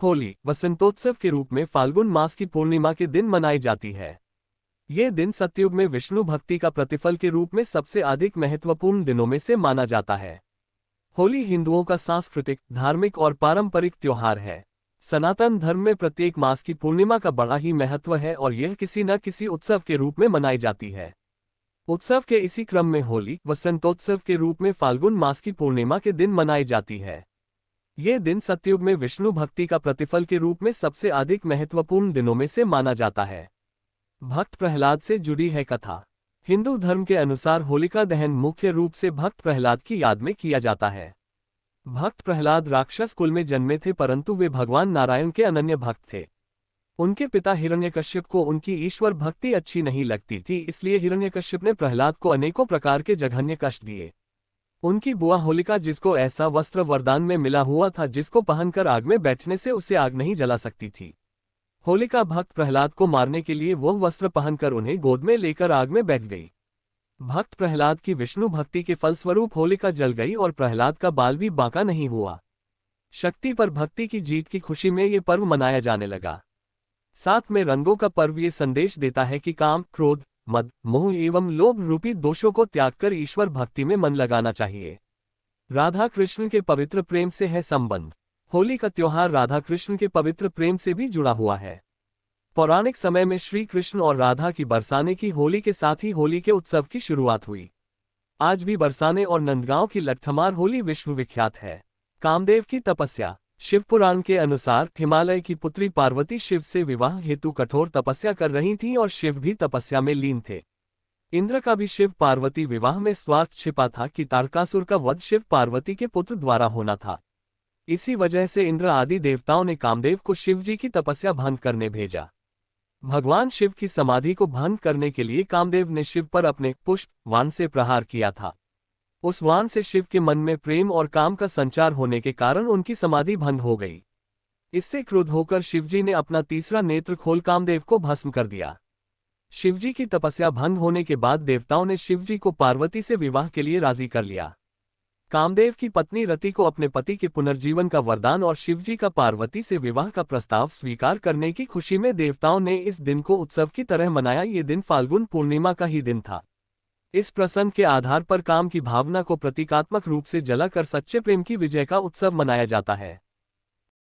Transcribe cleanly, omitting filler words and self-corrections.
होली वसंतोत्सव के रूप में फाल्गुन मास की पूर्णिमा के दिन मनाई जाती है। ये दिन सतयुग में विष्णु भक्ति का प्रतिफल के रूप में सबसे अधिक महत्वपूर्ण दिनों में से माना जाता है। होली हिंदुओं का सांस्कृतिक, धार्मिक और पारंपरिक त्योहार है। सनातन धर्म में प्रत्येक मास की पूर्णिमा का बड़ा ही महत्व है और यह किसी न किसी उत्सव के रूप में मनाई जाती है। उत्सव के इसी क्रम में होली वसंतोत्सव के रूप में फाल्गुन मास की पूर्णिमा के दिन मनाई जाती है। ये दिन सतयुग में विष्णु भक्ति का प्रतिफल के रूप में सबसे अधिक महत्वपूर्ण दिनों में से माना जाता है। भक्त प्रहलाद से जुड़ी है कथा। हिंदू धर्म के अनुसार होलिका दहन मुख्य रूप से भक्त प्रहलाद की याद में किया जाता है। भक्त प्रहलाद राक्षस कुल में जन्मे थे, परंतु वे भगवान नारायण के अनन्य भक्त थे। उनके पिता हिरण्यकश्यप को उनकी ईश्वर भक्ति अच्छी नहीं लगती थी, इसलिए हिरण्यकश्यप ने प्रहलाद को अनेकों प्रकार के जघन्य कष्ट दिए। उनकी बुआ होलिका, जिसको ऐसा वस्त्र वरदान में मिला हुआ था जिसको पहनकर आग में बैठने से उसे आग नहीं जला सकती थी, होलिका भक्त प्रहलाद को मारने के लिए वह वस्त्र पहनकर उन्हें गोद में लेकर आग में बैठ गई। भक्त प्रहलाद की विष्णु भक्ति के फलस्वरूप होलिका जल गई और प्रहलाद का बाल भी बांका नहीं हुआ। शक्ति पर भक्ति की जीत की खुशी में ये पर्व मनाया जाने लगा। साथ में रंगों का पर्व ये संदेश देता है कि काम, क्रोध, मद, मोह एवं लोभ रूपी दोषों को त्याग कर ईश्वर भक्ति में मन लगाना चाहिए। राधा कृष्ण के पवित्र प्रेम से है संबंध। होली का त्योहार राधा कृष्ण के पवित्र प्रेम से भी जुड़ा हुआ है। पौराणिक समय में श्री कृष्ण और राधा की बरसाने की होली के साथ ही होली के उत्सव की शुरुआत हुई। आज भी बरसाने और नंदगांव की लठमार होली विश्व विख्यात है। कामदेव की तपस्या। शिव पुराण के अनुसार हिमालय की पुत्री पार्वती शिव से विवाह हेतु कठोर तपस्या कर रही थीं और शिव भी तपस्या में लीन थे। इंद्र का भी शिव पार्वती विवाह में स्वार्थ छिपा था कि तारकासुर का वध शिव पार्वती के पुत्र द्वारा होना था। इसी वजह से इंद्र आदि देवताओं ने कामदेव को शिव जी की तपस्या भंग करने भेजा। भगवान शिव की समाधि को भंग करने के लिए कामदेव ने शिव पर अपने पुष्प बाण से प्रहार किया था। उस बाण से शिव के मन में प्रेम और काम का संचार होने के कारण उनकी समाधि भंग हो गई। इससे क्रुद्ध होकर शिवजी ने अपना तीसरा नेत्र खोल कामदेव को भस्म कर दिया। शिवजी की तपस्या भंग होने के बाद देवताओं ने शिवजी को पार्वती से विवाह के लिए राजी कर लिया। कामदेव की पत्नी रति को अपने पति के पुनर्जीवन का वरदान और शिवजी का पार्वती से विवाह का प्रस्ताव स्वीकार करने की खुशी में देवताओं ने इस दिन को उत्सव की तरह मनाया। ये दिन फाल्गुन पूर्णिमा का ही दिन था। इस प्रसंग के आधार पर काम की भावना को प्रतीकात्मक रूप से जलाकर सच्चे प्रेम की विजय का उत्सव मनाया जाता है।